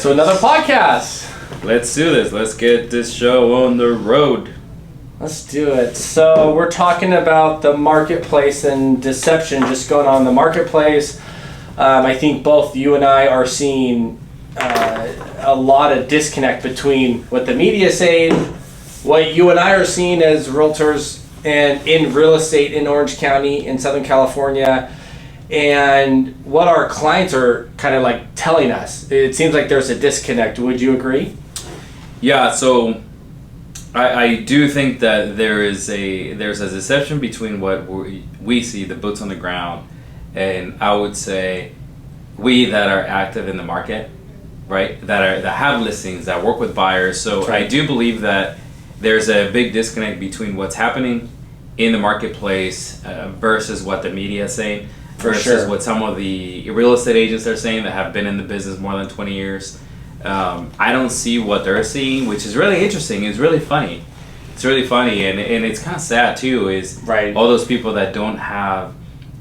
to another podcast. Let's do this. Let's get this show on the road. Let's do it. So we're talking about the marketplace and deception just going on in the marketplace. I think both you and I are seeing a lot of disconnect between what the media is saying, what you and I are seeing as realtors and in real estate in Orange County in Southern California, and what our clients are kind of like telling us. It seems like there's a disconnect. Would you agree? Yeah, so I do think that there's a deception between what we see, the boots on the ground, and I would say we that are active in the market, right? That have listings, that work with buyers. So right. I do believe that there's a big disconnect between what's happening in the marketplace versus what the media is saying, versus what some of the real estate agents are saying that have been in the business more than 20 years. I don't see what they're seeing, which is really interesting. It's really funny. It's really funny, and it's kind of sad too, is all those people that don't have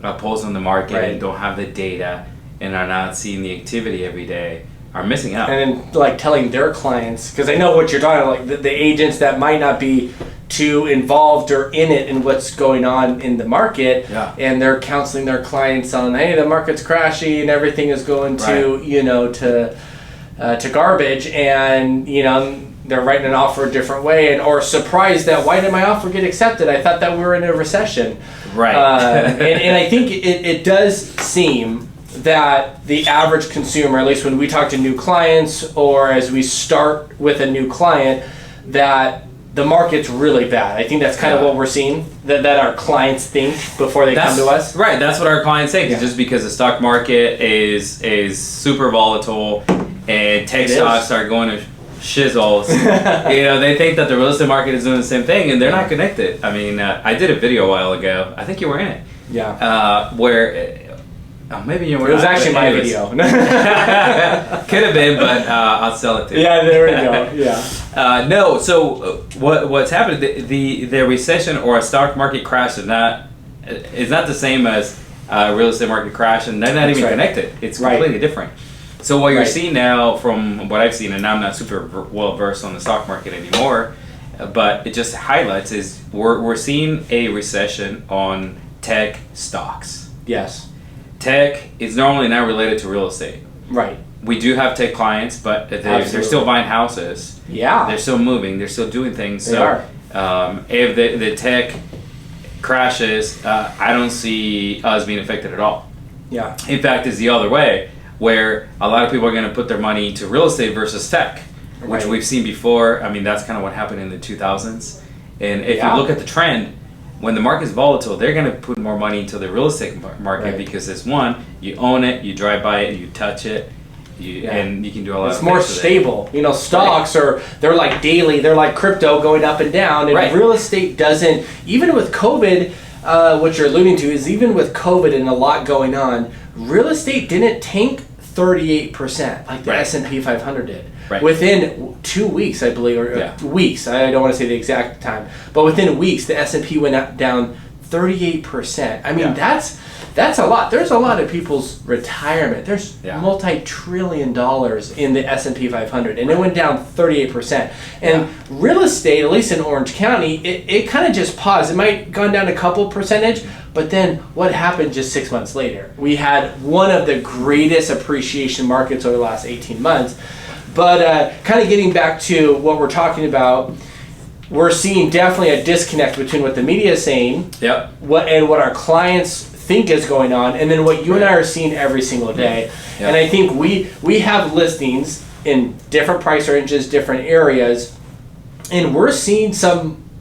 a pulse on the market and don't have the data and are not seeing the activity every day are missing out. And then like telling their clients, because I know what you're talking about, like the agents that might not be too involved or in it in what's going on in the market, and they're counseling their clients on, hey, the market's crashing and everything is going to to garbage, and they're writing an offer a different way, and or surprised that why did my offer get accepted? I thought that we were in a recession. Right. And I think it does seem that the average consumer, at least when we talk to new clients or as we start with a new client, that the market's really bad. I think that's kind of what we're seeing, that our clients think before they come to us. Right, that's what our clients think. Yeah. Just because the stock market is super volatile and tech stocks are going to shizzles, they think that the real estate market is doing the same thing, and they're not connected. I mean, I did a video a while ago. I think you were in it. Yeah. Where... maybe you were. It was actually my video. Could have been, but I'll sell it to you. Yeah, there we go. Yeah. No. So what's happened? The recession or a stock market crash is not the same as a real estate market crash, and they're not even connected. It's completely different. So what you're seeing now, from what I've seen, and I'm not super well versed on the stock market anymore, but it just highlights is we're seeing a recession on tech stocks. Yes. Tech is normally not related to real estate. Right. We do have tech clients, but they're still buying houses. Yeah. They're still moving. They're still doing things. They are. If the tech crashes, I don't see us being affected at all. Yeah. In fact, it's the other way, where a lot of people are going to put their money into real estate versus tech, which we've seen before. I mean, that's kind of what happened in the 2000s. And if you look at the trend, when the market's volatile, they're going to put more money into the real estate market because it's one, you own it, you drive by it, you touch it, and you can do a lot. It's more stable. Stocks they're like daily, they're like crypto going up and down, and real estate doesn't. Even with COVID, what you're alluding to is even with COVID and a lot going on, real estate didn't tank 38% like the S&P 500 did. Right. Within 2 weeks, I believe, or weeks, I don't want to say the exact time, but within weeks, the S&P went down 38%. I mean, that's a lot. There's a lot of people's retirement. There's multi-trillion dollars in the S&P 500, and it went down 38%. And real estate, at least in Orange County, it kind of just paused. It might have gone down a couple percentage, but then what happened just 6 months later? We had one of the greatest appreciation markets over the last 18 months. But kind of getting back to what we're talking about, we're seeing definitely a disconnect between what the media is saying, what our clients think is going on, and then what you and I are seeing every single day. And I think we have listings in different price ranges, different areas, and we're seeing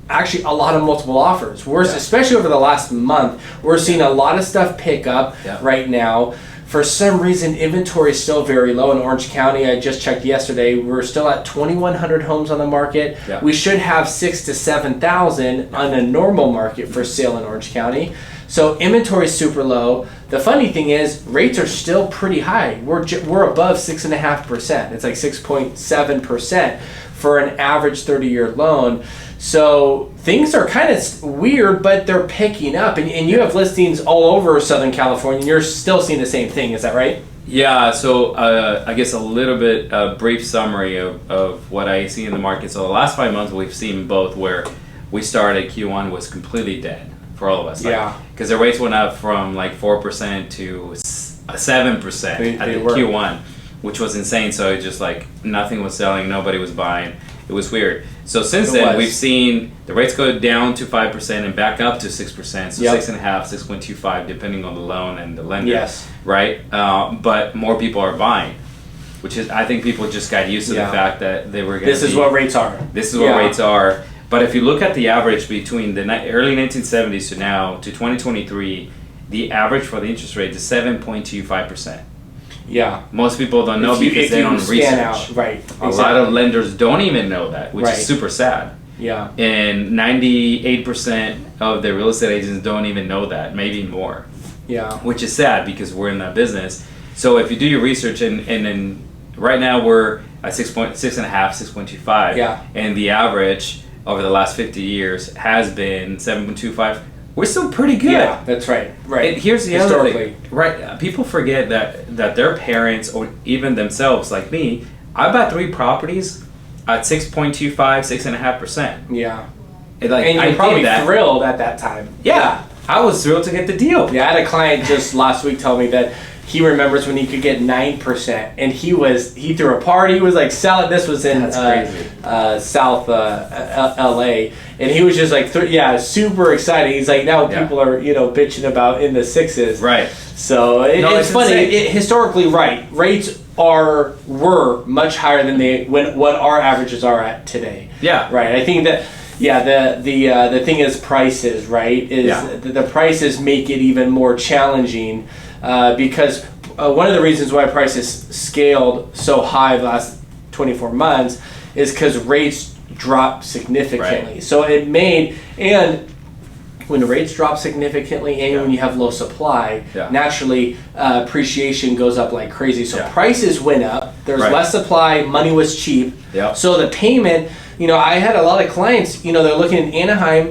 actually a lot of multiple offers. Especially over the last month, we're seeing a lot of stuff pick up right now. For some reason, inventory is still very low in Orange County. I just checked yesterday. We're still at 2,100 homes on the market. We should have 6,000 to 7,000 on a normal market for sale in Orange County. So inventory is super low. The funny thing is, rates are still pretty high. We're above 6.5%. It's like 6.7% for an average 30-year loan. So things are kind of weird, but they're picking up. And you have listings all over Southern California, and you're still seeing the same thing. Is that right? Yeah, so I guess a little bit brief summary of what I see in the market. So the last 5 months we've seen both where we started Q1 was completely dead for all of us. Yeah. Because the rates went up from like 4% to 7% at the Q1, which was insane. So it just like nothing was selling, nobody was buying. It was weird. So since then, we've seen the rates go down to 5% and back up to 6%. So 6.5, 6.25, depending on the loan and the lender. Yes. Right? But more people are buying, which is, I think people just got used to the fact that they were going to This is what rates are. This is what rates are. But if you look at the average between the early 1970s to now, to 2023, the average for the interest rate is 7.25%. Yeah. Most people don't know because they don't research. Out. Right. A lot of lenders don't even know that, which is super sad. Yeah. And 98% of the real estate agents don't even know that, maybe more. Yeah. Which is sad because we're in that business. So if you do your research and then right now we're at 6.5, 6.25. Yeah. And the average over the last 50 years has been 7.25. We're still pretty good. Yeah, that's right. Right. And here's the other thing. Right. People forget that their parents or even themselves, like me, I bought 3 properties at 6.25, 6.5%. Yeah. And you're probably thrilled at that time. Yeah. I was thrilled to get the deal. Yeah, I had a client just last week tell me that he remembers when he could get 9%, and he threw a party. He was like selling. This was in South LA, and he was just like, super excited. He's like, now people are bitching about in the 6s. Right. So it's funny. Historically, rates were much higher than what our averages are at today. Yeah. Right. I think that. Yeah, the thing is prices, right? The prices make it even more challenging because one of the reasons why prices scaled so high the last 24 months is because rates dropped significantly. Right. So it made, and when rates drop significantly and when you have low supply, naturally appreciation goes up like crazy. So prices went up, there's less supply, money was cheap. So the payment, I had a lot of clients, they're looking in Anaheim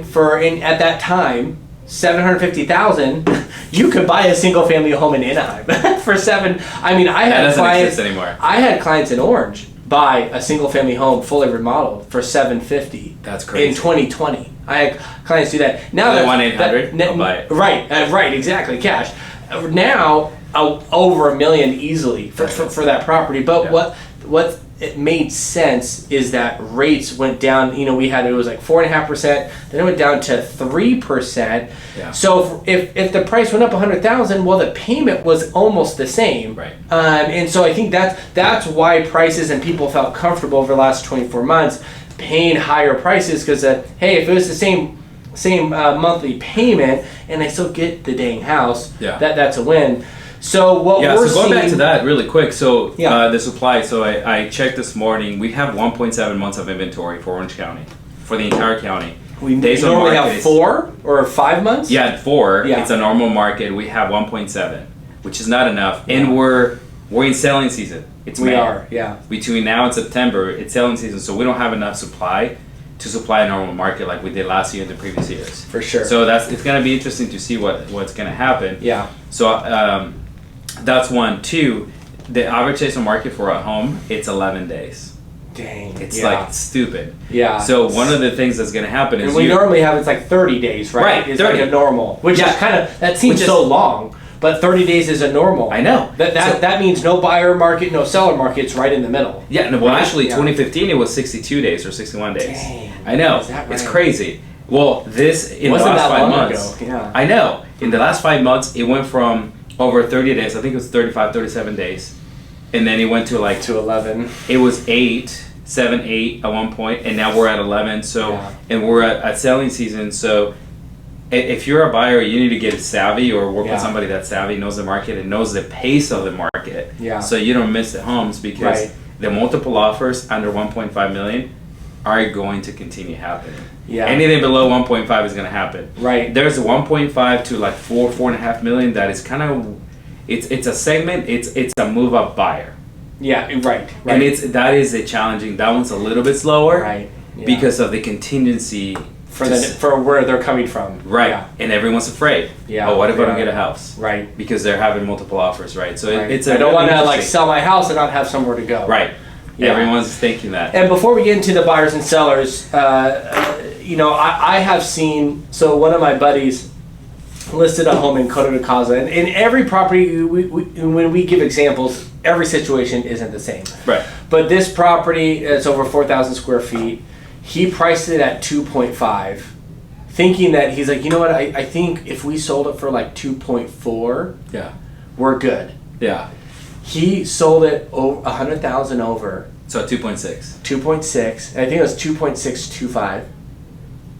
at that time, $750,000. You could buy a single family home in Anaheim for $7. I mean, I had clients anymore. I had clients in Orange buy a single family home fully remodeled for $750. That's crazy. In 2020. I had clients do that. Now that 1-800, I'll buy it. Right, exactly, cash. Now over $1 million easily for that property. But what it made sense is that rates went down. We had, it was like 4.5%, then it went down to 3%. Yeah. So if the price went up $100,000, well, the payment was almost the same. Right. And so I think that's why prices and people felt comfortable over the last 24 months paying higher prices because hey, if it was the same monthly payment and I still get the dang house, that's a win. So we're so going back to that really quick. So the supply. So I checked this morning. We have 1.7 months of inventory for Orange County, for the entire county. We normally have 4 or 5 months. Yeah, 4. Yeah. It's a normal market. We have 1.7, which is not enough, and we're in selling season. We are. Between now and September, it's selling season, so we don't have enough supply to supply a normal market like we did last year and the previous years. For sure. So it's going to be interesting to see what's going to happen. Yeah. So that's 1. 2, the average days on market for a home, it's 11 days. Dang. It's like stupid. Yeah. So one of the things that's going to happen is we normally have it's like 30 days, right? Right. It's 30. like a normal, which is that seems so long. But 30 days is a normal. I know. That means no buyer market, no seller market. It's right in the middle. Yeah. No, well, actually, 2015 it was 62 days or 61 days. Dang. I know. Is that right? It's crazy. Well, this in Wasn't the last that 5 long months. Ago. Yeah. I know. In the last 5 months, it went from over 30 days. I think it was 35, 37 days, and then it went to 11. It was 7, 8 at one point, and now we're at 11. So, and we're at selling season. So, if you're a buyer, you need to get savvy or work with somebody that's savvy, knows the market, and knows the pace of the market. Yeah. So you don't miss the homes because the multiple offers under 1.5 million are going to continue happening. Yeah. Anything below 1.5 is going to happen. Right. There's 1.5 to 4.5 million. That is kind of, it's a segment. It's a move up buyer. Yeah. Right. And that is a challenging. That one's a little bit slower. Right. Yeah. Because of the contingency for where they're coming from. Right. Yeah. And everyone's afraid. Yeah. Oh, what if I don't get a house? Right. Because they're having multiple offers, right? So it's I don't want to like sell my house and not have somewhere to go. Right. Yeah. Everyone's thinking that. And before we get into the buyers and sellers, I have seen, so one of my buddies listed a home in Coto de Casa, and in every property, when we give examples, every situation isn't the same. Right. But this property, it's over 4,000 square feet. He priced it at 2.5, thinking that he's like, you know what? I think if we sold it for like 2.4, Yeah. we're good. Yeah. He sold it over 100,000 over. So 2.6. 2.6. I think it was 2.625.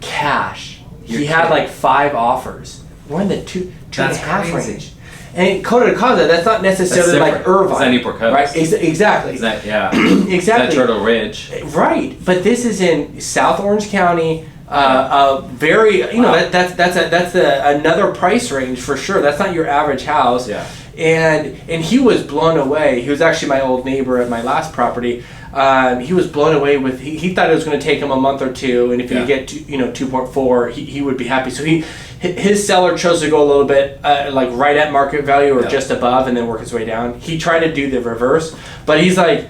Cash. You're He had kidding. like 5 offers. We're in the two and a That's half crazy. range. And Coto de Casa, that's not necessarily like different. Irvine. It's not Newport Coast. Right? Exactly. Is that, yeah. Exactly. Is that Turtle Ridge? Right, but this is in South Orange County. Very, that's another price range for sure. That's not your average house. Yeah. And he was blown away. He was actually my old neighbor at my last property. He was blown away with. He thought it was going to take him a month or two, and if he could get 2.4, he would be happy. So his seller chose to go a little bit like right at market value or just above, and then work his way down. He tried to do the reverse, but he's like,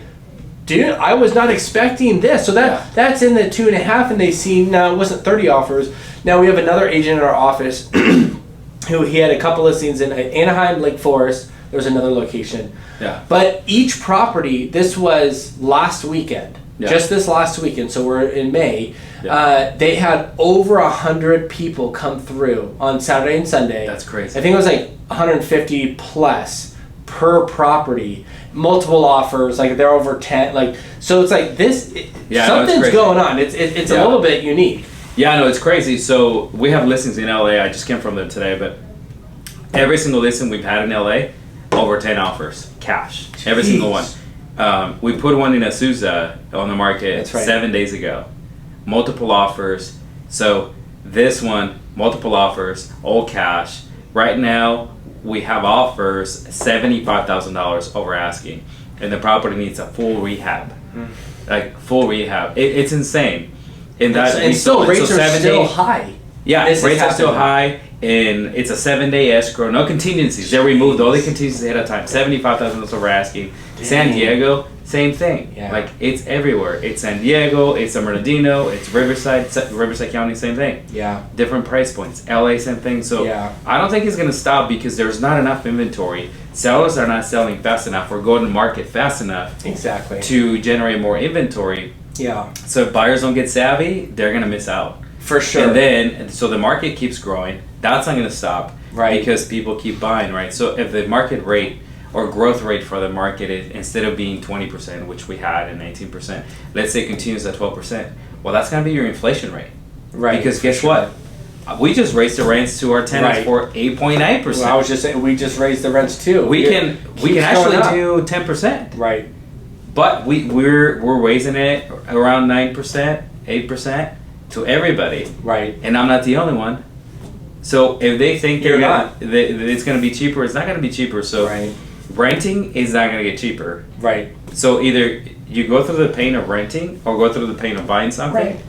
dude, I was not expecting this. So that's in the 2.5, and they see now it wasn't 30 offers. Now we have another agent in our office who he had a couple listings in Anaheim, Lake Forest. There was another location. Yeah. But each property, this was last weekend, just this last weekend. So we're in May. Yeah. They had over 100 people come through on Saturday and Sunday. That's crazy. I think it was like 150 plus per property. Multiple offers, like they're over 10. Like so, it's like this. Something's going on. It's a little bit unique. Yeah, no, it's crazy. So we have listings in LA. I just came from them today, but every single listing we've had in LA, over 10 offers, cash. Jeez. Every single one. We put one in Azusa on the market 7 days ago. Multiple offers. So this one, multiple offers, all cash. Right now, we have offers $75,000 over asking, and the property needs a full rehab, like full rehab. It's insane. And that and still rates are still high. Yeah, rates are still high, and it's a 7-day escrow, no contingencies. They removed all the contingencies ahead of time. $75,000 over asking. Dang. San Diego, same thing. Yeah. Like it's everywhere. It's San Diego, it's San Bernardino, it's Riverside County, same thing. Yeah. Different price points. LA, same thing. So I don't think it's gonna stop because there's not enough inventory. Sellers are not selling fast enough or going to market fast enough. Exactly. To generate more inventory. Yeah. So if buyers don't get savvy, they're gonna miss out. For sure. And then, so the market keeps growing. That's not going to stop, right? Because people keep buying, right? So if the market rate or growth rate for the market is, instead of being 20%, which we had, and 19%, let's say it continues at 12%, well, that's going to be your inflation rate, right? Because guess what? We just raised the rents to our tenants for 8.9%. Well, I was just saying, we just raised the rents too. We can actually do 10%, right? But we're raising it around 9%, 8%. To everybody, right? And I'm not the only one. So if they think that it's going to be cheaper, it's not going to be cheaper. So renting is not going to get cheaper, right? So either you go through the pain of renting or go through the pain of buying something,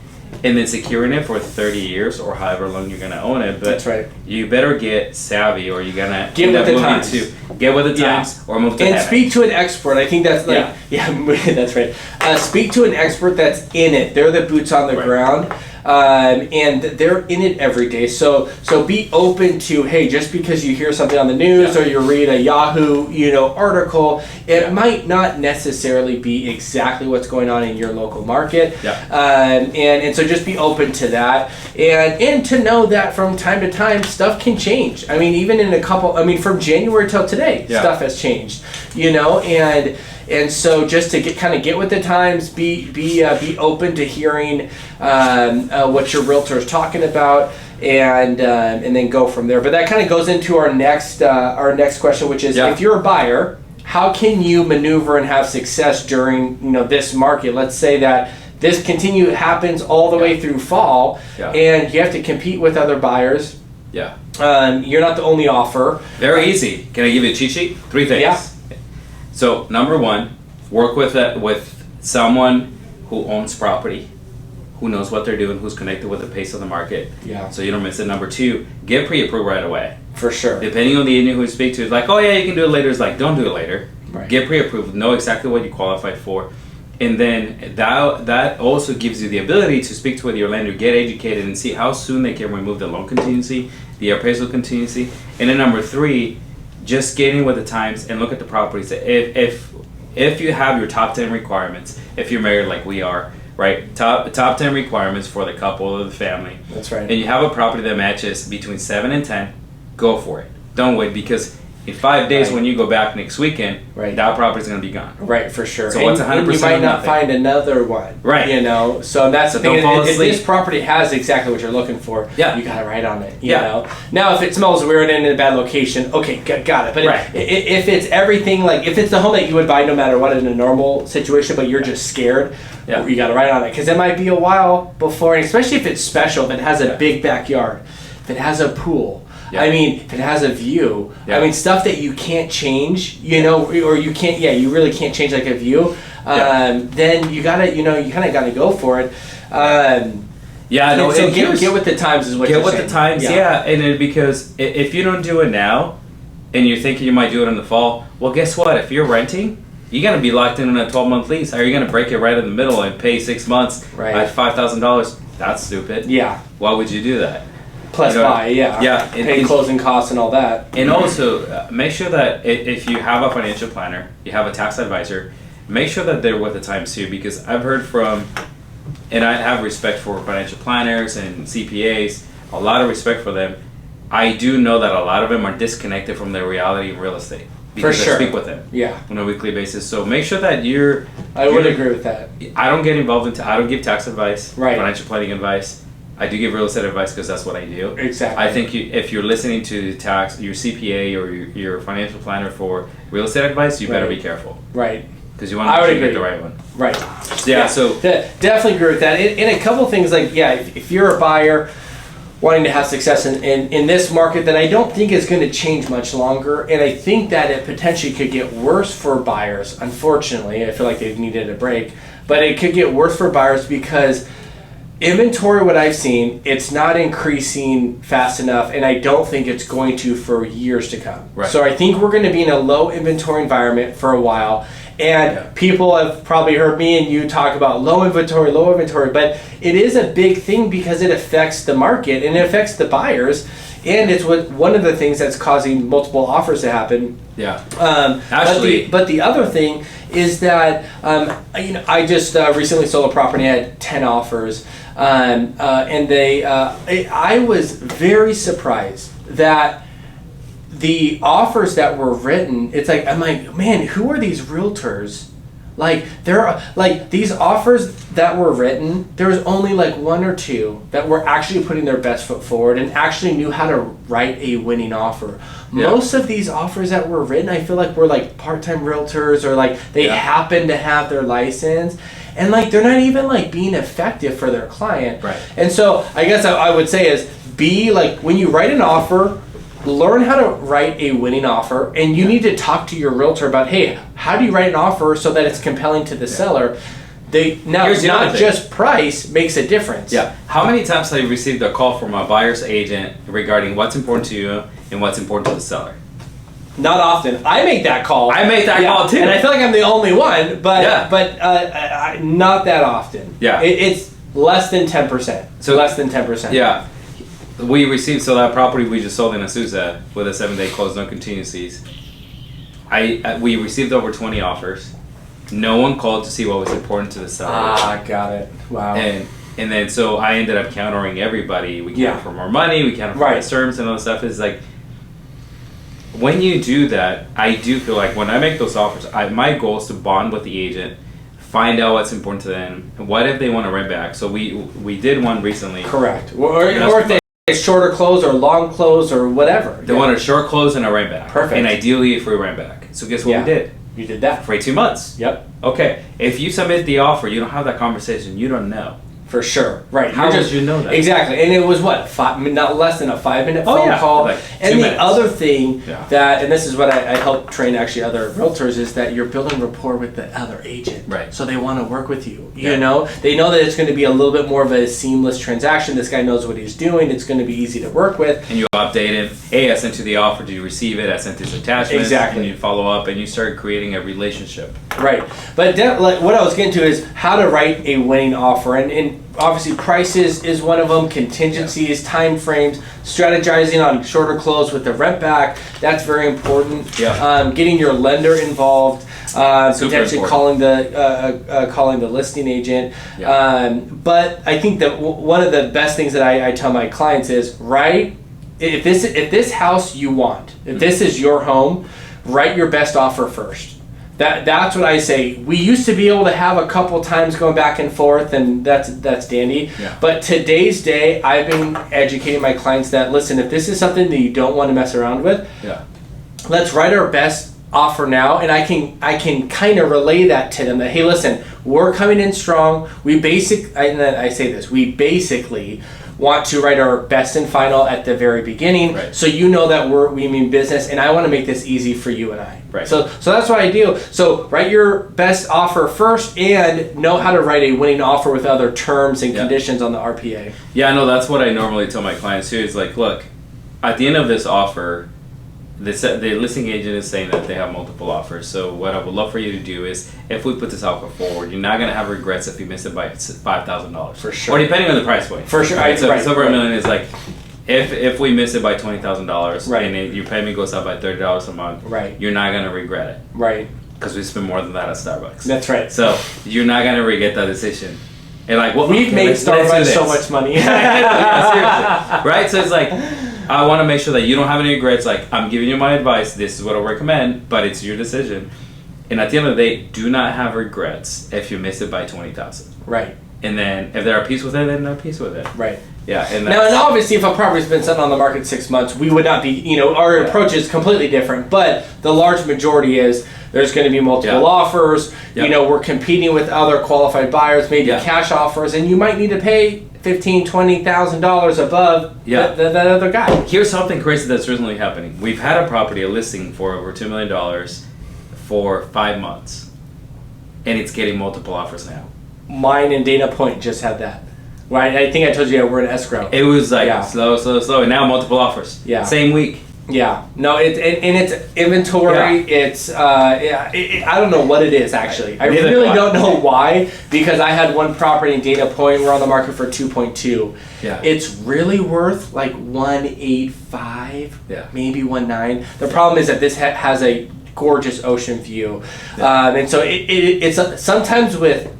and then securing it for 30 years or however long you're going to own it. But that's right. You better get savvy, or you're gonna get with the times. Get with the times, or move to and heaven. Speak to an expert. I think that's like that's right. Speak to an expert that's in it. They're the boots on the ground. And they're in it every day. So be open to, hey, just because you hear something on the news or you read a Yahoo, article, it might not necessarily be exactly what's going on in your local market. And so just be open to that, and to know that from time to time stuff can change. I mean, even in from January till today, stuff has changed. And so just to get with the times, be open to hearing what your realtor is talking about, and then go from there. But that kind of goes into our next question, which is if you're a buyer, how can you maneuver and have success during this market? Let's say that this happens all the way through fall, and you have to compete with other buyers. You're not the only offer. Very easy. Can I give you a cheat sheet? 3 things. Yeah. So number 1, work with someone who owns property. who knows what they're doing, who's connected with the pace of the market. Yeah. So you don't miss it. Number two, get pre-approved right away. For sure. Depending on the agent who you speak to, it's like, oh yeah, you can do it later. It's like, don't do it later. Right. Get pre-approved. Know exactly what you qualified for. And then that also gives you the ability to speak to with your lender, get educated, and see how soon they can remove the loan contingency, the appraisal contingency. And then number three, just get in with the times and look at the properties. If you have your top 10 requirements, if you're married like we are, right? Top 10 requirements for the couple or the family. That's right. And you have a property that matches between 7 and 10, go for it. Don't wait, because in 5 days when you go back next weekend, that property's going to be gone. Right, for sure. So what's 100%? And you might not find another one. Right. You know, so that's the thing. If this property has exactly what you're looking for, you got to write on it. You know. Now, if it smells weird and in a bad location, okay, got it. But if it's everything, like if it's the home that you would buy no matter what in a normal situation, but you're just scared, you got to write on it, because it might be a while before, and especially if it's special, if it has a big backyard, if it has a pool. I mean, if it has a view, I mean, stuff that you can't change, you know, or you can't, you really can't change like a view, then you gotta, you kind of gotta go for it. So get with the times is what you're saying. Get with the times, and then because if you don't do it now, and you're thinking you might do it in the fall, well, guess what? If you're renting, you're gonna be locked in on a 12-month lease. Are you gonna break it right in the middle and pay 6 months at $5,000? That's stupid. Yeah. Why would you do that? Plus pay closing costs and all that. And also, make sure that if you have a financial planner, you have a tax advisor, make sure that they're with the times too, because I've heard from, and I have respect for financial planners and CPAs, a lot of respect for them. I do know that a lot of them are disconnected from their reality in real estate. Because I speak with them on a weekly basis. So make sure that I would agree with that. I don't get involved I don't give tax advice, financial planning advice. I do give real estate advice because that's what I do. Exactly. I think if you're listening to your CPA or your financial planner for real estate advice, you better be careful. Right. Because you want to get the right one. Right. So definitely agree with that. And a couple things like, if you're a buyer wanting to have success in this market, then I don't think it's going to change much longer. And I think that it potentially could get worse for buyers. Unfortunately, I feel like they've needed a break. But it could get worse for buyers because inventory, what I've seen, it's not increasing fast enough, and I don't think it's going to for years to come. Right. So I think we're going to be in a low inventory environment for a while, and people have probably heard me and you talk about low inventory, but it is a big thing because it affects the market and it affects the buyers, and it's one of the things that's causing multiple offers to happen. Actually, but the other thing is that I just recently sold a property. I had 10 offers, and I was very surprised that the offers that were written, I'm like, man, who are these realtors? Like, there are, like, these offers that were written, there was only like one or two that were actually putting their best foot forward and actually knew how to write a winning offer. Most of these offers that were written, I feel like were like part-time realtors, or like they happen to have their license, and like they're not even like being effective for their client. Right. And so I guess I would say is, be like, when you write an offer, learn how to write a winning offer, and you need to talk to your realtor about, hey, how do you write an offer so that it's compelling to the seller? Not just price makes a difference. How many times have you received a call from a buyer's agent regarding what's important to you and what's important to the seller? Not often. I make that call. I make that call too, and I feel like I'm the only one. But not that often. It's less than 10%. So less than 10%. We received, so that property we just sold in Azusa with a 7-day close, no contingencies. We received over 20 offers. No one called to see what was important to the seller. Got it. Wow. And then so I ended up countering everybody. We countered for more money. We countered for less terms and all that stuff. It's like, when you do that, I do feel like when I make those offers, my goal is to bond with the agent, find out what's important to them, and what if they want to rent back. So we did one recently. Correct. Or if they shorter close or long close or whatever. They want a short close and a rent back. Perfect. And ideally a free rent back. So guess what we did? You did that. For 18 months. Yep. Okay. If you submit the offer, you don't have that conversation, you don't know. For sure, right. How did you know that? Exactly, and it was what, not less than a 5-minute phone call. Like and 2 the minutes. other thing that, and this is what I help train actually other realtors, is that you're building rapport with the other agent. Right. So they want to work with you. You know, they know that it's going to be a little bit more of a seamless transaction. This guy knows what he's doing. It's going to be easy to work with. And you update it. Hey, I sent you the offer. Did you receive it? I sent this attachment. Exactly. And you follow up, and you start creating a relationship. Right. But like what I was getting to is how to write a winning offer, and obviously prices is one of them, contingencies, time frames, strategizing on shorter close with the rent back, that's very important. Getting your lender involved, potentially calling the listing agent. But I think that one of the best things that I tell my clients is, if this house you want, if this is your home, write your best offer first. That's what I say. We used to be able to have a couple times going back and forth, and that's dandy. But today's day, I've been educating my clients that, listen, if this is something that you don't want to mess around with, let's write our best offer now, and I can kind of relay that to them that, hey, listen, we're coming in strong. We basically want to write our best and final at the very beginning, so you know that we mean business, and I want to make this easy for you and I. So that's what I do. So write your best offer first, and know how to write a winning offer with other terms and conditions on the RPA. Yeah, no, that's what I normally tell my clients too. Is like, look, at the end of this offer, the listing agent is saying that they have multiple offers. So what I would love for you to do is, if we put this offer forward, you're not going to have regrets if you miss it by $5,000. For sure. Or depending on the price point. For sure. Right? So if it's over $1 million, is like, if we miss it by $20,000, and your payment goes up by $30 a month, you're not going to regret it. Right. Because we spend more than that at Starbucks. That's right. So you're not going to regret that decision. And like, well, we've made Starbucks so much money. Seriously. Right? So it's like, I want to make sure that you don't have any regrets. Like, I'm giving you my advice. This is what I recommend, but it's your decision. And at the end of the day, do not have regrets if you miss it by $20,000. Right. And then if they're at peace with it, then they're at peace with it. Right. Yeah. And now, and obviously, if a property's been sitting on the market 6 months, we would not be. Our approach is completely different. But the large majority is there's going to be multiple offers. We're competing with other qualified buyers, maybe cash offers, and you might need to pay $15,000, $20,000 above that other guy. Here's something crazy that's recently happening. We've had a property, a listing for over $2 million for 5 months, and it's getting multiple offers now. Mine and Dana Point just had that. Right, I think I told you we're in escrow. It was like slow, and now multiple offers. Yeah, same week. Yeah, no, it's inventory. Yeah. It's I don't know what it is actually. I really don't know why, because I had one property in Dana Point. We're on the market for 2.2. Yeah, it's really worth like 185. Yeah, maybe 19. The problem is that this has a gorgeous ocean view, and so it's sometimes with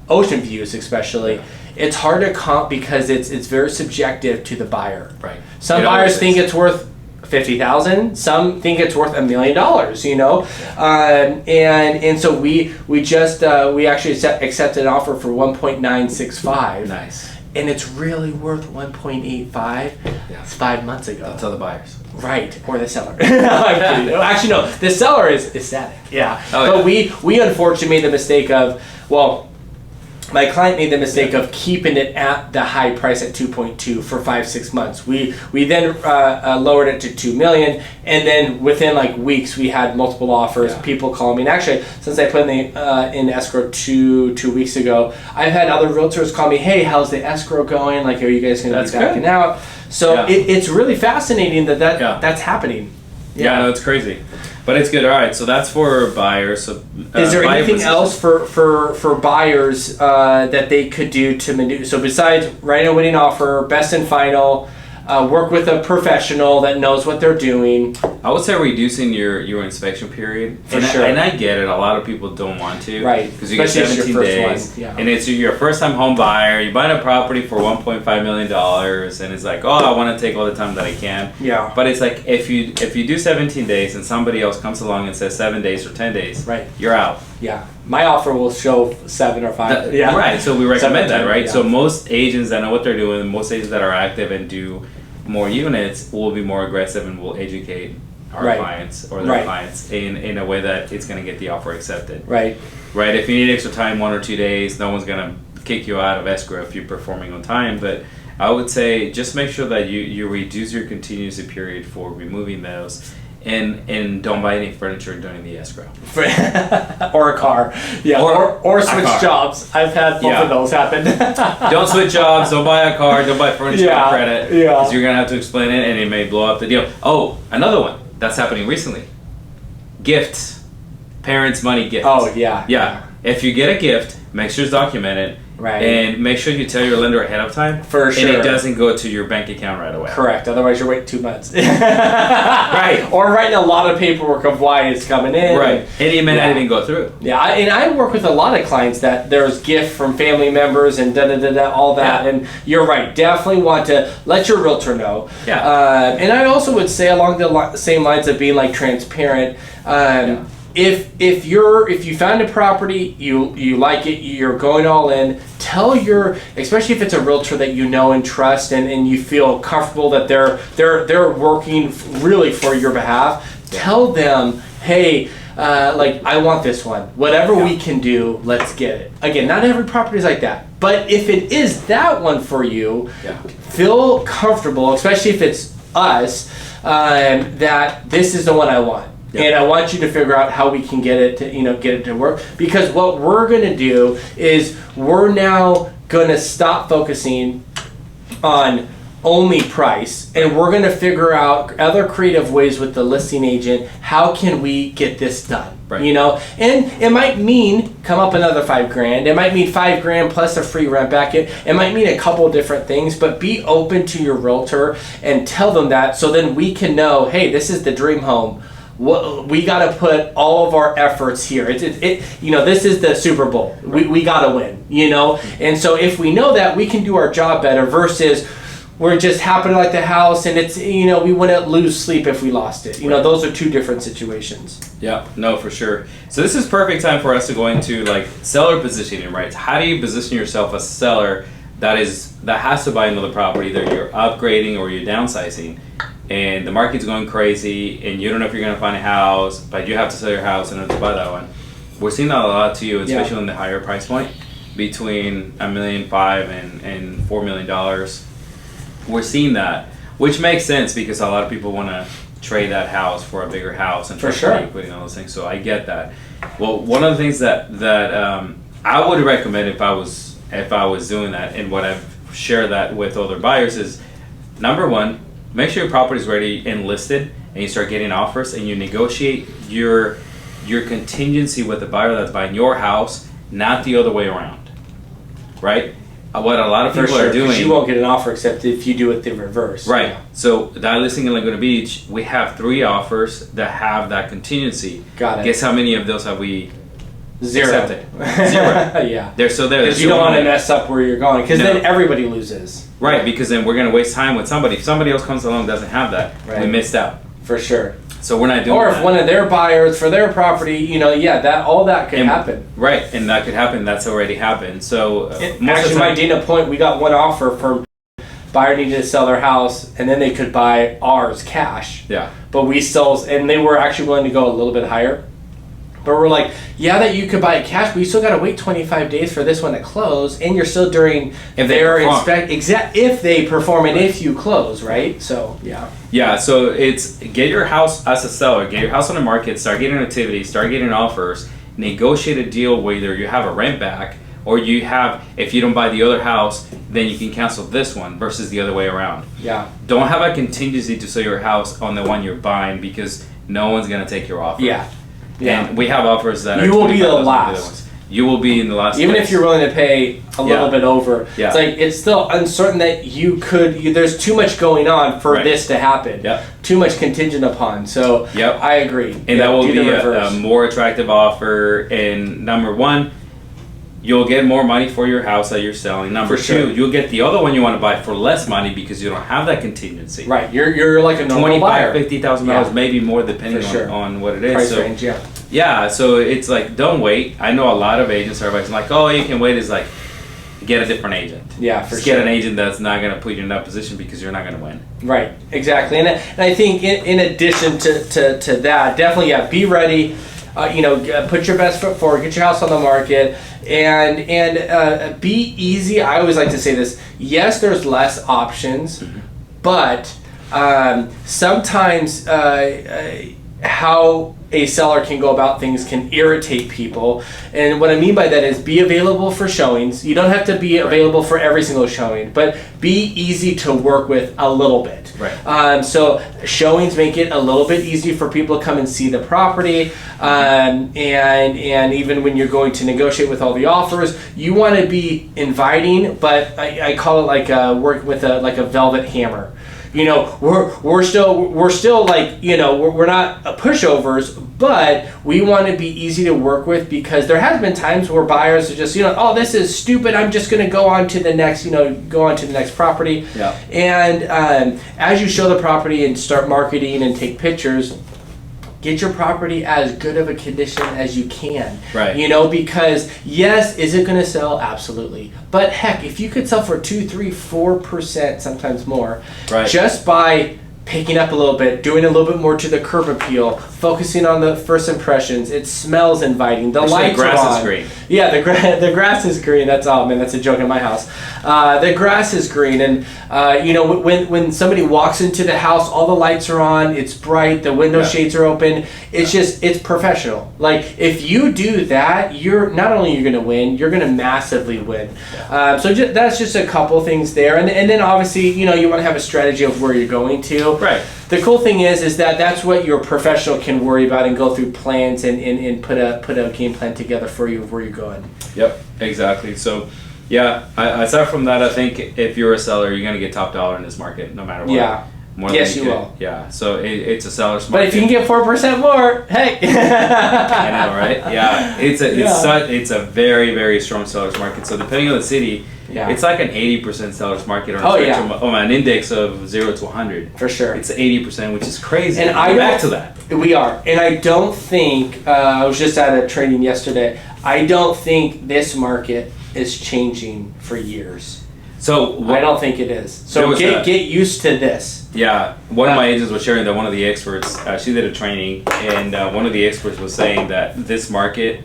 ocean views especially. It's hard to comp because it's very subjective to the buyer. Right. Some buyers think it's worth $50,000. Some think it's worth $1 million. And so we actually accepted an offer for 1.965. Nice. And it's really worth 1.85. Yeah. It's 5 months ago. Don't tell the buyers. Right, or the seller. Actually, no. The seller is static. Yeah. But we unfortunately made the mistake of my client made the mistake of keeping it at the high price at 2.2 for 5-6 months. We then lowered it to $2 million, and then within like weeks we had multiple offers. People calling me. And actually, since I put in escrow two weeks ago, I've had other realtors call me. Hey, how's the escrow going? Like, are you guys going to be backing out? So it's really fascinating that's happening. Yeah, no, it's crazy. But it's good. All right, so that's for buyers. So, is there anything else for buyers that they could do to maneuver? So besides writing a winning offer, best and final, work with a professional that knows what they're doing. I would say reducing your inspection period. For sure. And I get it. A lot of people don't want to. Right. Because you get 17 days. Yeah. And it's your first time home buyer. You buy a property for $1.5 million. And it's like, I want to take all the time that I can. Yeah. But it's like, if you do 17 days and somebody else comes along and says 7 days or 10 days, right, you're out. Yeah. My offer will show 7 or 5. Yeah. Right. So we recommend that, right? Yeah. So most agents that know what they're doing, most agents that are active and do more units will be more aggressive and will educate our clients or their clients in a way that it's going to get the offer accepted. Right. Right. If you need extra time, 1 or 2 days, no one's going to kick you out of escrow if you're performing on time. But I would say just make sure that you reduce your contingency period for removing those. And don't buy any furniture during the escrow. Or a car. Yeah. Or switch jobs. I've had both of those happen. Don't switch jobs. Don't buy a car. Don't buy furniture on credit. Yeah. Because you're going to have to explain it and it may blow up the deal. Oh, another one that's happening recently. Gifts. Parents' money gifts. Oh, yeah. Yeah. If you get a gift, make sure it's documented. Right. And make sure you tell your lender ahead of time. For sure. And it doesn't go to your bank account right away. Correct. Otherwise, you're waiting 2 months. Right. Or writing a lot of paperwork of why it's coming in. Right. And it may not even go through. Yeah. I work with a lot of clients that there's gift from family members and all that. Yeah. And you're right. Definitely want to let your realtor know. Yeah. And I also would say along the same lines of being like transparent. If you found a property, you like it, you're going all in, tell especially if it's a realtor that you know and trust and you feel comfortable that they're working really for your behalf, tell them, hey, I want this one. Whatever we can do, let's get it. Again, not every property is like that. But if it is that one for you, feel comfortable, especially if it's us, that this is the one I want. Yep. And I want you to figure out how we can get it to work. Because what we're going to do is we're now going to stop focusing on only price, and we're going to figure out other creative ways with the listing agent. How can we get this done? Right. And it might mean come up another $5,000. It might mean $5,000 plus a free rent back. It might mean a couple of different things, but be open to your realtor and tell them that, so then we can know, hey, this is the dream home. We got to put all of our efforts here. This is the Super Bowl. We got to win, And so if we know that, we can do our job better versus we're just happy to like the house and it's, we wouldn't lose sleep if we lost it. Those are two different situations. Yeah, no, for sure. So this is perfect time for us to go into seller positioning, right? How do you position yourself as a seller that has to buy another property, either you're upgrading or you're downsizing? And the market's going crazy, and you don't know if you're going to find a house, but you have to sell your house in order to buy that one. We're seeing that a lot too, especially on the higher price point, between $1.5 million and $4 million. We're seeing that, which makes sense because a lot of people want to trade that house for a bigger house and for sure equity and all those things. So I get that. Well, one of the things that I would recommend if I was doing that, and what I've shared that with other buyers is, number one, make sure your property is ready and listed, and you start getting offers, and you negotiate your contingency with the buyer that's buying your house, not the other way around, right? What a lot of people are doing, you won't get an offer except if you do it the reverse. Right. Yeah. So that listing in Laguna Beach, we have 3 offers that have that contingency. Got it. Guess how many of those have we? 0. Accepted. 0. Yeah. They're still there. Because you don't want to mess up where you're going, because then everybody loses. Right, because then we're going to waste time with somebody. If somebody else comes along and doesn't have that, we missed out. For sure. So we're not doing that. Or if one of their buyers for their property, all that could happen. Right, and that could happen. That's already happened. So actually, my data point, we got one offer from buyer needed to sell their house, and then they could buy ours cash. Yeah. But and they were actually willing to go a little bit higher. But we're like, that you could buy it cash, but you still got to wait 25 days for this one to close, and you're still during their if they perform and if you close, right? So, Yeah, so it's get your house as a seller, get your house on the market, start getting activity, start getting offers, negotiate a deal where either you have a rent back or if you don't buy the other house, then you can cancel this one versus the other way around. Yeah. Don't have a contingency to sell your house on the one you're buying because no one's going to take your offer. Yeah. And we have offers that you will be the last. You will be in the last. Even if you're willing to pay a little bit over, it's still uncertain that there's too much going on for this to happen. Yep. Too much contingent upon. So I agree. And that will be a more attractive offer. And number one, you'll get more money for your house that you're selling. Number two, you'll get the other one you want to buy for less money because you don't have that contingency. Right. You're like a normal buyer. $50,000, maybe more depending on what it is. Price range, Yeah, so it's don't wait. I know a lot of agents are like, oh, you can wait. Is get a different agent. Yeah, for sure. Get an agent that's not going to put you in that position because you're not going to win. Right, exactly. And I think in addition to that, definitely, be ready. put your best foot forward, get your house on the market, and be easy. I always like to say this. Yes, there's less options, but sometimes how a seller can go about things can irritate people. And what I mean by that is be available for showings. You don't have to be available for every single showing, but be easy to work with a little bit. Right. So showings make it a little bit easy for people to come and see the property. And even when you're going to negotiate with all the offers, you want to be inviting, but I call it like work with a velvet hammer. We're still like, we're not pushovers, but we want to be easy to work with, because there has been times where buyers are just, oh, this is stupid, I'm just going to go on to the next, property. Yeah. And as you show the property and start marketing and take pictures, get your property as good of a condition as you can. Right. Because yes, is it going to sell? Absolutely. But heck, if you could sell for 2, 3, 4%, sometimes more, right, just by picking up a little bit, doing a little bit more to the curb appeal, focusing on the first impressions, it smells inviting. The lights grass are on. is green. Yeah, the grass is green. That's a joke in my house. The grass is green, and when somebody walks into the house, all the lights are on. It's bright. The window shades are open. It's professional. Like, if you do that, you're not only going to win, you're going to massively win. That's just a couple things there, and then obviously you want to have a strategy of where you're going to. Right. The cool thing is that that's what your professional can worry about and go through plans and put a game plan together for you of where you're going. Yep, exactly. So, yeah, aside from that, I think if you're a seller, you're going to get top dollar in this market, no matter what. Yeah. Yes, you will. Yeah. So it's a seller's market. But if you can get 4% more, hey. I know, right? Yeah. It's a very, very strong seller's market. So depending on the city, it's like an 80% seller's market on an index of 0 to 100. For sure. It's 80%, which is crazy. And back to that. We are. And I don't think, I was just at a training yesterday, I don't think this market is changing for years. So I don't think it is. So get used to this. Yeah, one of my agents was sharing that one of the experts, she did a training, and one of the experts was saying that this market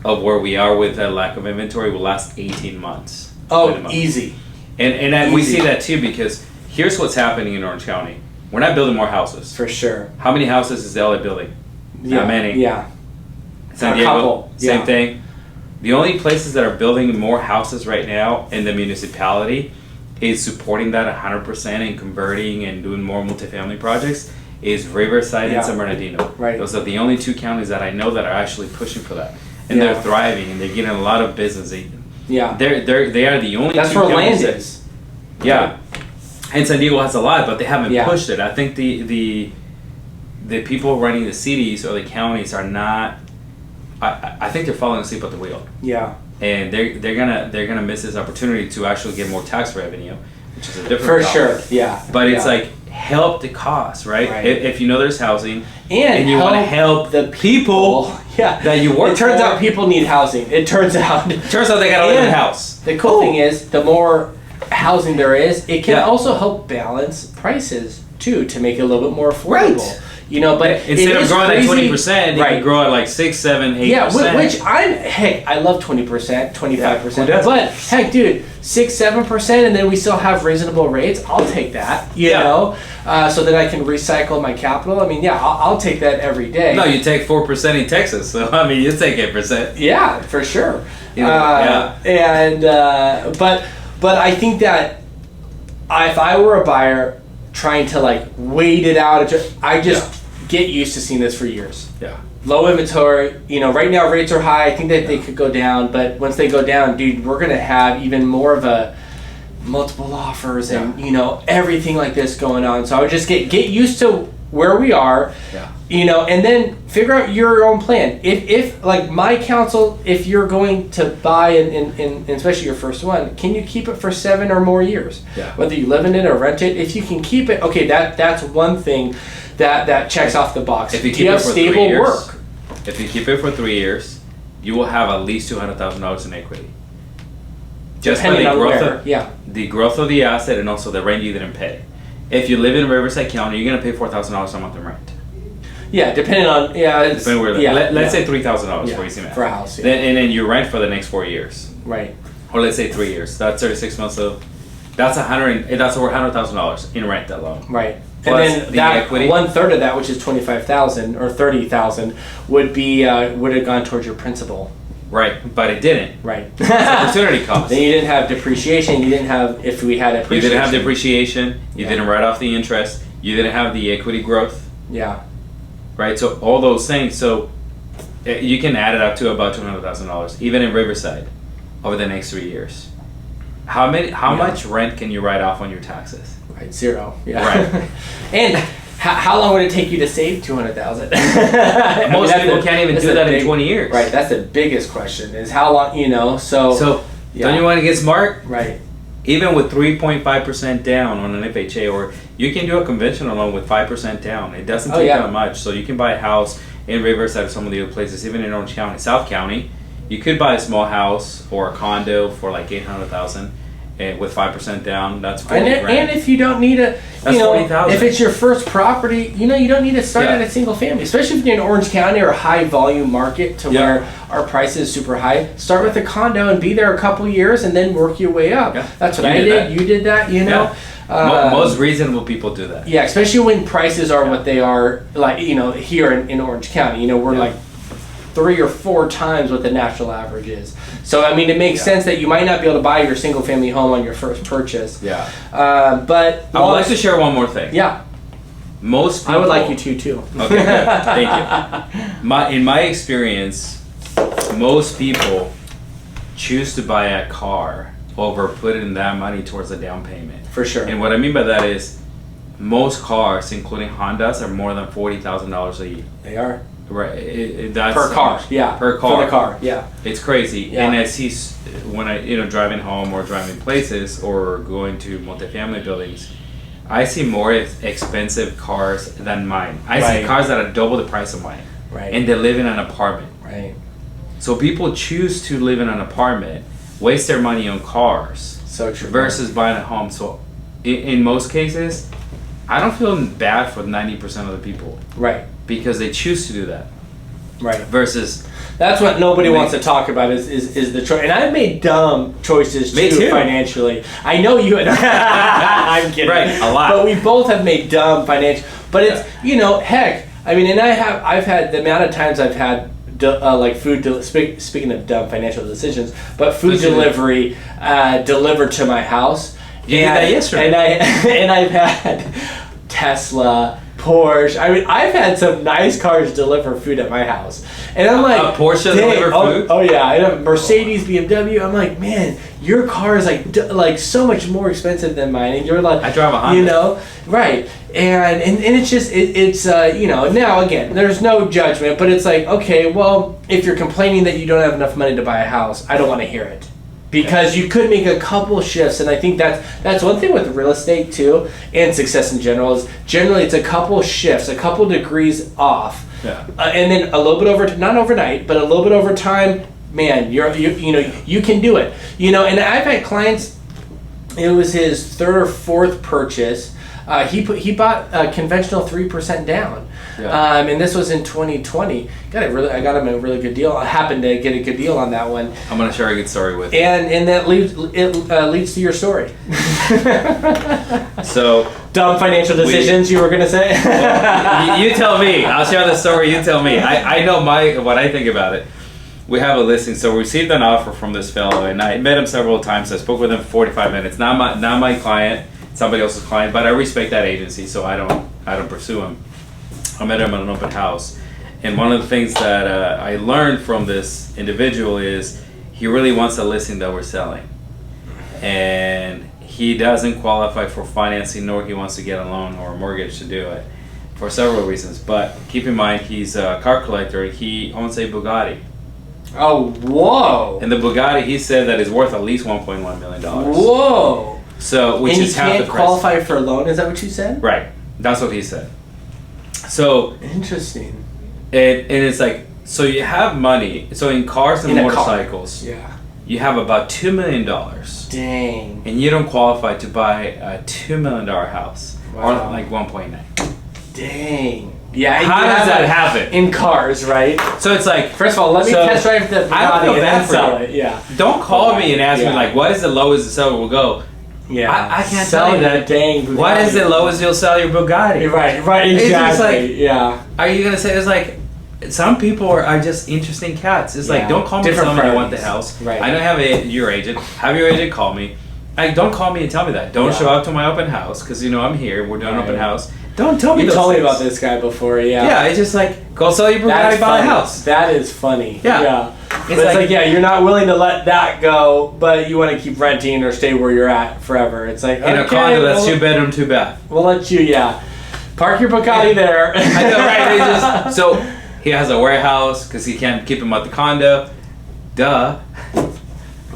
of where we are with a lack of inventory will last 18 months. Oh, easy. And we see that too, because here's what's happening in Orange County. We're not building more houses. For sure. How many houses is LA building? Yeah. Not many. Yeah. San Diego, same thing. The only places that are building more houses right now in the municipality is supporting that 100% and converting and doing more multifamily projects is Riverside and San Bernardino. Right. Those are the only two counties that I know that are actually pushing for that. And they're thriving and they're getting a lot of business. They are the only That's two where counties. land is. Yeah. And San Diego has a lot, but they haven't pushed it. I think the people running the cities or the counties are not, I think they're falling asleep at the wheel. Yeah. And they're gonna miss this opportunity to actually get more tax revenue, which is a different for topic. sure. Yeah. But it's like help the cost, right? If you know there's housing and you want to help the people that you work. It turns out people need housing. It turns out they gotta live in a house. The cool thing is the more housing there is, it can also help balance prices too, to make it a little bit more affordable. Right. But instead of growing at 20%, you can grow at like 6, 7, 8%. Yeah, which I love 20%, 25%. Yeah. But heck, dude, 6, 7%, and then we still have reasonable rates. I'll take that. You know, so that I can recycle my capital. I mean, I'll take that every day. No, you take 4% in Texas, so I mean, you take 8%. Yeah, for sure. But I think that if I were a buyer trying to like wait it out, I just get used to seeing this for years. Yeah. Low inventory, right now rates are high. I think that they could go down, but once they go down, dude, we're gonna have even more of a multiple offers and everything like this going on. So I would just get used to where we are. Yeah. And then figure out your own plan. If like my counsel, if you're going to buy and especially your first one, can you keep it for 7 or more years? Yeah. Whether you live in it or rent it, if you can keep it, okay, that's one thing that checks off the box. If you keep you have it for stable 3 years, work. If you keep it for 3 years, you will have at least $200,000 in equity. Just by the growth of the asset and also the rent you didn't pay. If you live in Riverside County, you're gonna pay $4,000 a month in rent. Yeah, depending on Depending where. Let's say $3,000 for easy math. For a house. Yeah. Then you rent for the next 4 years. Right. Or let's say 3 years. That's 36 months of. That's over $100,000 in rent alone. Right. Plus and then the that equity. 1/3 of that, which is 25,000 or 30,000, would have gone towards your principal. Right, but it didn't. Right. It's opportunity cost. Then you didn't have depreciation. You didn't have, if we had appreciation. You didn't have depreciation. You didn't write off the interest. You didn't have the equity growth. Yeah. Right. So all those things. So you can add it up to about $200,000, even in Riverside, over the next 3 years. How much rent can you write off on your taxes? Right. 0. Yeah. Right. And how long would it take you to save $200,000? Most people can't even do that in 20 years. Right. That's the biggest question. Is how long? So. Don't you want to get smart? Right. Even with 3.5% down on an FHA, or you can do a conventional loan with 5% down. It doesn't take that much. So you can buy a house in Riverside or some of the other places, even in Orange County, South County. You could buy a small house or a condo for like $800,000, and with 5% down, that's $40,000. And if you don't need $40,000. If it's your first property, you don't need to start at a single family, especially if you're in Orange County or a high volume market to where our price is super high. Start with a condo and be there a couple years, and then work your way up. Yeah. That's what I did. You did that. Most reasonable people do that. Yeah, especially when prices are what they are, like here in Orange County. We're like 3 or 4 times what the national average is. So I mean, it makes sense that you might not be able to buy your single family home on your first purchase. Yeah. But I would like to share one more thing. Yeah. Most people, I would like you to too. Okay, good. Thank you. In my experience, most people choose to buy a car over putting that money towards a down payment. For sure. And what I mean by that is, most cars, including Hondas, are more than $40,000 a year. They are. Right. That's per car. Yeah. Per car. For the car. Yeah. It's crazy. Yeah. And as when I driving home or driving places or going to multifamily buildings, I see more expensive cars than mine. I see cars that are double the price of mine. Right. And they live in an apartment. Right. So people choose to live in an apartment, waste their money on cars. So true. Versus buying a home. So in most cases, I don't feel bad for 90% of the people. Right. Because they choose to do that. Right. Versus. That's what nobody wants to talk about is the choice. And I've made dumb choices too financially. I know you and I'm kidding. Right, a lot. But we both have made dumb financial. But it's heck. I mean, and I've had the amount of times I've had like food. Speaking of dumb financial decisions, but food delivery delivered to my house. You did that yesterday. And I've had Tesla, Porsche. I mean, I've had some nice cars deliver food at my house, and I'm like, a Porsche deliver food. Oh yeah, I have Mercedes, BMW. I'm like, man, your car is like so much more expensive than mine, and you're like, I drive a Honda. Right? And it's just it's now again, there's no judgment, but it's like, okay, well, if you're complaining that you don't have enough money to buy a house, I don't want to hear it. Because you could make a couple shifts, and I think that's one thing with real estate too, and success in general is generally it's a couple shifts, a couple degrees off, and then a little bit over, not overnight, but a little bit over time. Man, you can do it. And I've had clients. It was his 3rd or 4th purchase. He bought a conventional 3% down. Yeah. And this was in 2020. I got him a really good deal. I happened to get a good deal on that one. I'm gonna share a good story with you. And that leads to your story. So dumb financial decisions you were gonna say. Well, you tell me. I'll share the story. You tell me. I know what I think about it. We have a listing. So we received an offer from this fellow, and I met him several times. I spoke with him for 45 minutes. Not my client, somebody else's client, but I respect that agency, so I don't pursue him. I met him at an open house, and one of the things that I learned from this individual is he really wants a listing that we're selling, and he doesn't qualify for financing, nor he wants to get a loan or a mortgage to do it for several reasons. But keep in mind, he's a car collector. He owns a Bugatti. Oh, whoa! And the Bugatti, he said that is worth at least $1.1 million. Whoa! So, which is half the price. And he can't qualify for a loan. Is that what you said? Right. That's what he said. So interesting. And it's like, so you have money. So in cars and motorcycles, you have about $2 million. Dang. And you don't qualify to buy a $2 million house, or like 1.9. Dang. Yeah, how does that happen? In cars, right? So it's like, first of all, let me test drive the Bugatti and then sell it. Yeah. Don't call me and ask me like, what is the lowest the seller will go? Yeah, I can't sell tell you that. Dang Bugatti. What is the lowest you'll sell your Bugatti? Right, exactly. It's just like, yeah. Are you gonna say it's like? Some people are just interesting cats. It's like, don't call me and tell me you want the house. Right. I don't have your agent. Have your agent call me. Like, don't call me and tell me that. Don't show up to my open house because I'm here. We're doing open house. Don't tell me. You told me things. about this guy before. Yeah. Yeah, it's just like, go sell your Bugatti, buy a house. That is funny. Yeah. It's like, yeah, you're not willing to let that go, but you want to keep renting or stay where you're at forever. It's like, in a condo that's 2-bedroom, 2-bath. We'll let you, park your Bugatti there. I know, right? So he has a warehouse because he can't keep him at the condo. Duh.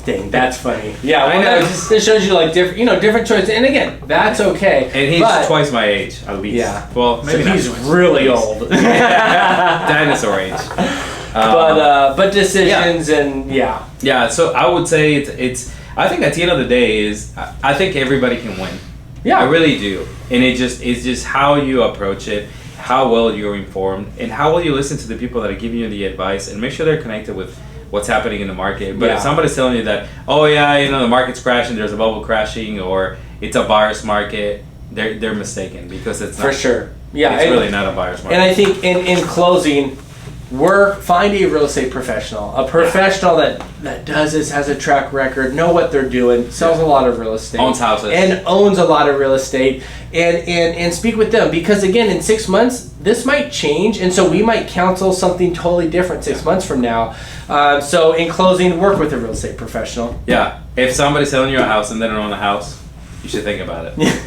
Dang, that's funny. Yeah, well, I know. This shows you like different choices, and again, that's okay. And he's twice my age, at least. Yeah. Well, maybe so he's really old. Dinosaur age. But decisions and yeah. Yeah. So I would say it's. I think at the end of the day I think everybody can win. Yeah, I really do, and it's just how you approach it, how well you're informed, and how well you listen to the people that are giving you the advice, and make sure they're connected with what's happening in the market. But if somebody's telling you that, oh yeah, the market's crashing, there's a bubble crashing, or it's a buyer's market, they're mistaken because it's not. For sure. Yeah, it's really not a buyer's market. And I think in closing, find a real estate professional, a professional that does this, has a track record, know what they're doing, sells a lot of real estate, owns houses, and owns a lot of real estate, and speak with them, because again, in 6 months this might change, and so we might counsel something totally different 6 months from now. So in closing, work with a real estate professional. Yeah, if somebody's selling you a house and they don't own a house, you should think about it.